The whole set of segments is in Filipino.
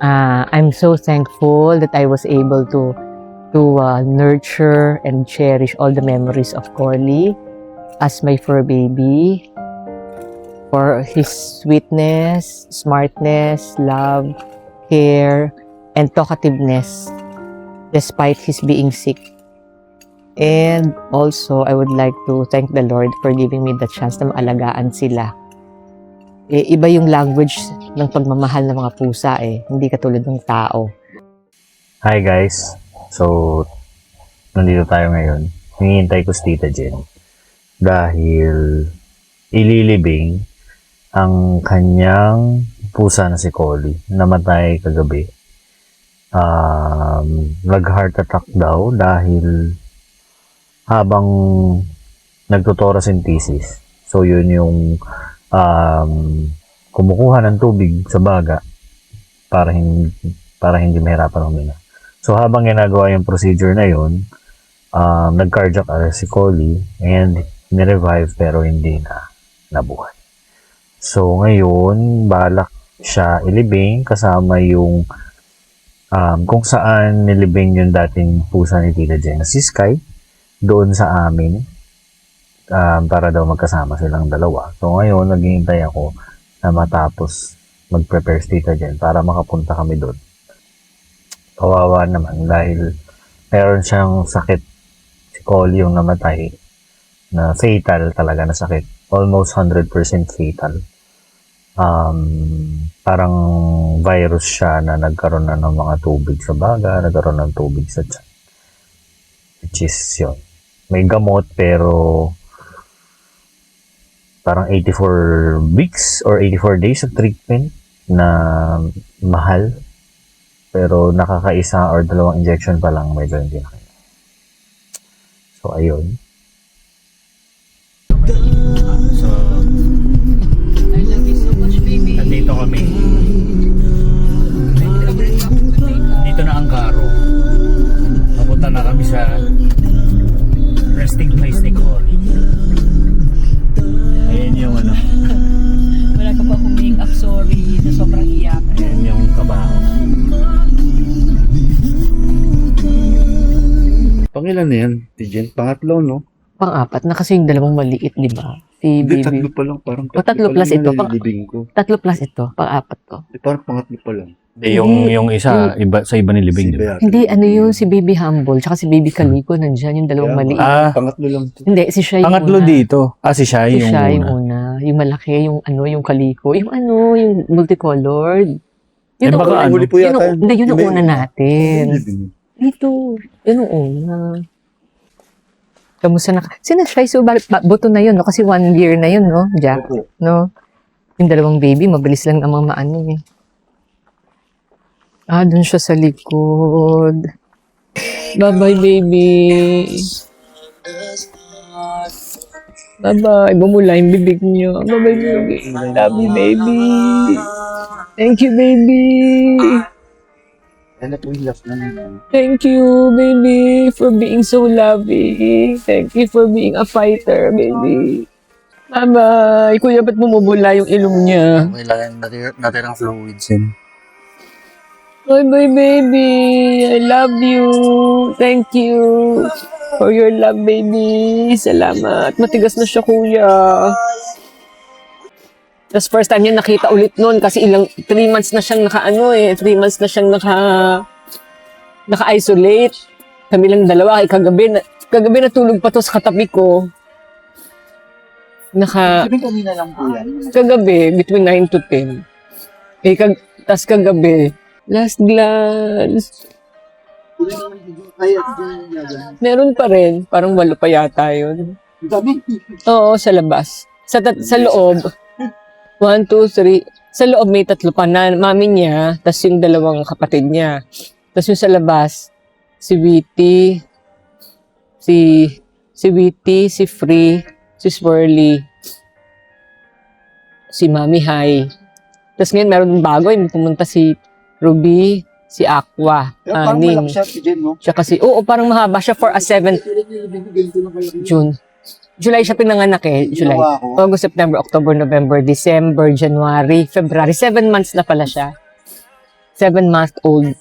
I'm so thankful that I was able to nurture and cherish all the memories of Corley as my fur baby, for his sweetness, smartness, love, care, and talkativeness despite his being sick. And also, I would like to thank the Lord for giving me the chance na maalagaan sila. Iba yung language ng pagmamahal ng mga pusa hindi katulad ng tao. Hi guys! So, nandito tayo ngayon. Hinihintay ko si Tita Jen dahil ililibing ang kanyang pusa na si Collie. Namatay kagabi. Nag-heart attack daw dahil habang nagtotorasynthesis. So, yun yung kumukuha ng tubig sa baga para hindi mahirapan huminga. So, habang ginagawa yung procedure na yun, nag-cardiac arrest si Collie and nirevive pero hindi na nabuhay. So, ngayon, balak siya ilibing kasama yung kung saan nilibing yung dating pusa ni Tita Jen, si Sky, doon sa amin para daw magkasama silang dalawa. So, ngayon, naghihintay ako na matapos mag-prepare si Tita Jen para makapunta kami doon. Kawawa naman dahil meron siyang sakit, si Collie yung namatay, na fatal talaga na sakit. Almost 100% fatal. Parang virus siya na nagkaroon na ng mga tubig sa baga, nagkaroon ng tubig sa tiyan. Which is yun. May gamot pero parang 84 weeks or 84 days of treatment na mahal. Pero nakakaisa or dalawang injection pa lang, medyo hindi na kaya. So, ayun. So, I love you so much, baby. nandito kami. Dito na ang karo. Papunta na kami sa resting place ni Collie. Ayan yung ano. Wala ka ba akong make-up, sorry, na sobrang iyak. Ayan yung kabaho. Pangilan na yan, Tijen? Pangatlo, no? Pang-apat na kasi yung dalawang maliit, di ba? Si Hindi, baby. tatlo pa lang. Parang O, tatlo pa plus lang ito. na nililibing ko. Tatlo plus ito, pang-apat to. Parang pangatlo pa lang. Yung isa, iba, sa iba nilibing. Si Beata. Hindi, ano yung si Baby Humble, tsaka si Baby Calico, nandyan yung dalawang Kaya, maliit. Pangatlo lang to. Hindi, si Shai yung Pangatlo una. dito. Si Shai Si yung Shai yung una. una. Yung malaki, yung Calico. Yung yung multicolored. Yun ang baka una. ano? Huli po yata yan. Hindi, yun ang Yung una may- natin. Nilibing. Dito. Yun ang una. Kamusta na? Sino Shai? So, buto na yun, no? Kasi 1 year na yun, no, Jack? Opo. No? Yung dalawang baby, mabilis lang namang maano eh. Dun siya sa likod. Bye-bye, baby. Bye-bye. Bumula yung bibig niyo. Bye-bye, baby. Love you, baby. Thank you, baby. Yan na po yung last na yun. Thank you, baby, for being so loving. Thank you for being a fighter, baby. Bye-bye. Kuya, ba't bumubula yung ilong niya? Kailangan natirang fluids yun. Bye-bye, baby. I love you. Thank you for your love, baby. Salamat. Matigas na siya, kuya. Tapos first time niya nakita ulit noon kasi 3 months na siyang 3 months na siyang naka-isolate. Kami lang dalawa. Kagabi natulog pa to sa katabi ko. Sabi kanina lang po yan. Kagabi, between 9 to 10. Tas kagabi, last glance. Meron pa rin. Parang 8 pa yata yun. Dami. Oo, sa labas. Sa loob. 1, 2, 3. Sa loob may 3 pa na mami niya, tas yung 2 kapatid niya. Tas yung sa labas, si Witty, si Free, si Swirly, si Mami Hai. Tas ngayon meron bago, may pumunta si Ruby, si Aqua, Parang malaki siya, Tijen, no? siya kasi, parang mahaba siya for a 7th June. July siya pinanganak July. Ginawa ko. August, September, October, November, December, January, February. 7 months na pala siya. 7-month-old.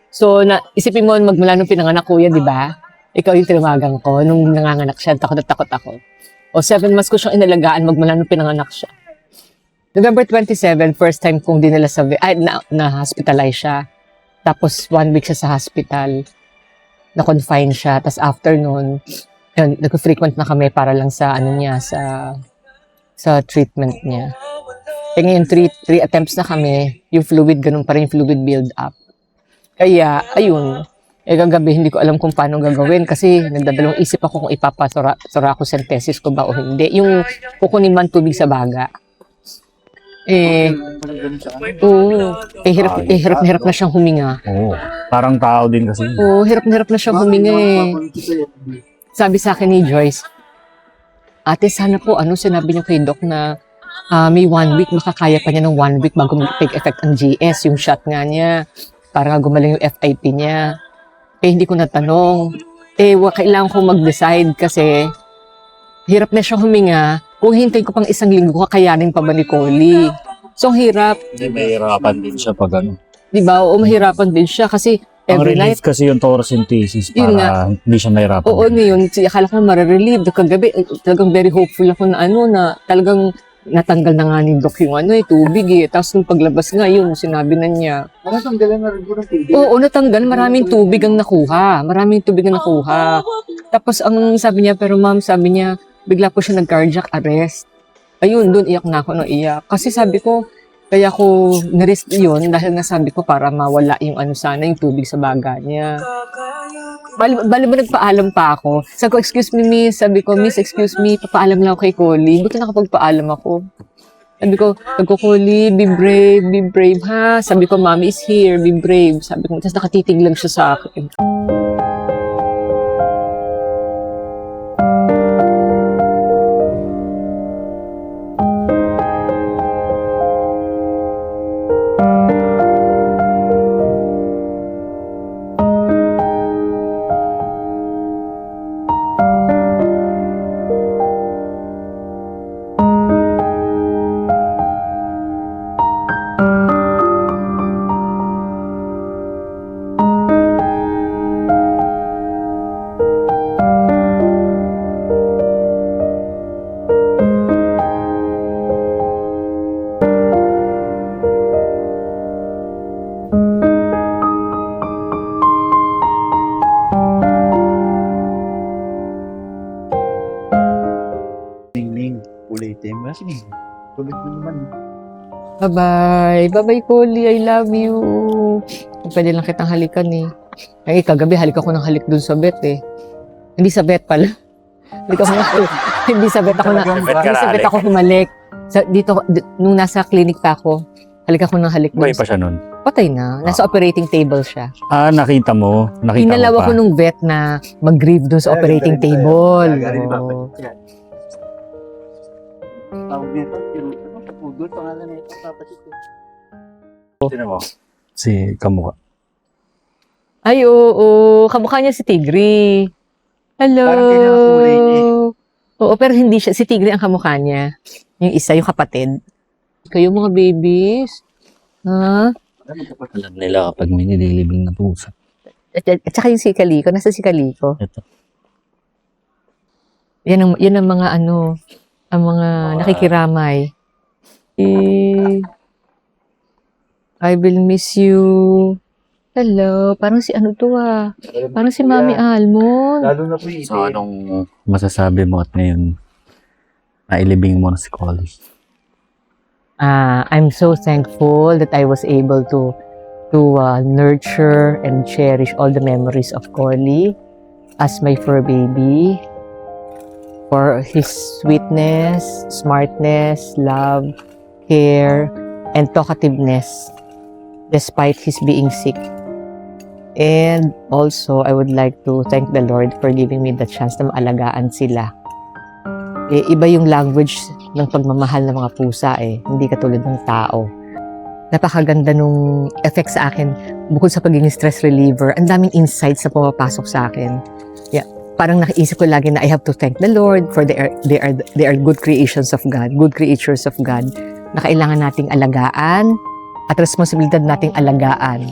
So, isipin mo, magmula nung pinanganak ko yan, di ba? Ikaw yung tinawagan ko. Nung nanganganak siya, takot na takot ako. O, 7 months ko siyang inalagaan magmula nung pinanganak siya. November 27, first time kong dinala sa, na-hospitalize siya. Tapos, 1 week siya sa hospital. Na-confine siya. Tapos, after nun, yun, nag-frequent na kami para lang sa, ano niya, sa treatment niya. Kaya ngayon, 3 attempts na kami. Yung fluid, ganun pa rin yung fluid build-up. Kaya, ayun, kagabi hindi ko alam kung paano gagawin kasi nagdadalawang isip ako kung ipapasura ako sentesis ko ba o hindi. Yung kukunin man tubig sa baga. Hirap na siyang huminga. Oo. Parang tao din kasi. Oo, hirap na siyang huminga eh. Sabi sa akin ni Joyce, ate, sana po, sinabi niyo kay Doc na may 1 week, makakaya pa niya ng 1 week bago mag-take effect ang GS, yung shot nga niya. Para gumaling yung FIP niya. Hindi ko natanong. Kailangan ko mag-decide kasi hirap na siyang huminga. Kung hintayin ko pang 1 linggo, kakayanin pa ba ni Collie? So, hirap. Hindi, mahirapan din siya pag ano. Diba? Oo, mahirapan din siya kasi every night. Ang relief kasi yung thoracentesis para hindi siya mahirapan. Oo, yun. Akala ko mararelieve. Kagabi, talagang very hopeful ako na talagang natanggal na nga ni Doc yung tubig eh. Tapos nung paglabas nga, yun, sinabi na niya. Natanggalan na rin po ng tubig. Oo, natanggal. Maraming tubig ang nakuha. Tapos ang sabi niya, pero ma'am, sabi niya, bigla po siya nag-cardiac arrest. Ayun, doon iyak na ako iyak. Kasi sabi ko, kaya ko na-risk yun dahil nasabi ko para mawala yung yung tubig sa baga niya. Bali ba nagpaalam pa ako? Sabi ko, excuse me, miss. Sabi ko, miss, excuse me, papaalam lang ako kay Collie. Buti nakapagpaalam ako. Sabi ko, Collie, be brave, ha? Sabi ko, mommy is here, be brave. Sabi ko, tapos nakatitig lang siya sa akin. Ulitin. Sige, tulit mo naman. Bye-bye. Bye-bye, Collie. I love you. Pwede lang kitang halikan eh. Ay, kagabi halik ako ng halik dun sa vet eh. Hindi sa vet pala. Hindi sa vet ako humalik. Nung nasa clinic pa ako, halik ako ng halik. Buhay pa siya nun? Patay na. Nasa operating table siya. Nakita mo? Inalaw ako nung vet na mag-grieve dun sa operating table. Tawag nito, pudol, pangalan nito, kapatid ko. Sino mo? Si Kamukha. Ay, oo. Kamukha niya si Tigre. Hello. Parang kinakakulay niya. Oo, pero hindi siya. Si Tigre ang kamukha niya. Yung isa, yung kapatid. Kayo mga babies. Ha? Alam nila kapag may nililibing na pusa. At saka yung si Kaliko. Nasa si Kaliko? Ito. Yan ang mga ang mga nakikiramay. I will miss you. Hello. Parang si Parang si Mami Almond. Lalo na po yung So, anong masasabi mo at ngayon nailibing mo na si Collie? I'm so thankful that I was able to nurture and cherish all the memories of Collie as my fur baby. For his sweetness, smartness, love, care, and talkativeness despite his being sick. And also, I would like to thank the Lord for giving me the chance na maalagaan sila. Iba yung language ng pagmamahal ng mga pusa hindi katulad ng tao. Napakaganda nung effect sa akin. Bukod sa pagiging stress reliever, ang daming insights na pumapasok sa akin. Parang naisip ko lagi na I have to thank the Lord for they are good creations of God, good creatures of God na kailangan nating alagaan at responsibilidad nating alagaan.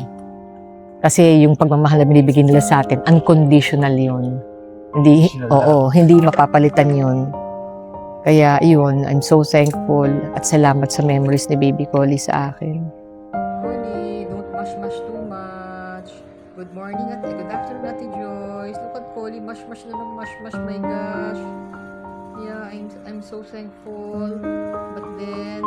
Kasi yung pagmamahal na binibigay nila sa atin, unconditional yun. Hindi, hindi mapapalitan yun. Kaya yun, I'm so thankful at salamat sa memories ni Baby Collie sa akin. Collie, don't mash too much. Good morning at good afternoon, Ate Joyce. Look at Collie, mash na ng mash. My gosh. Yeah, I'm so thankful. But then,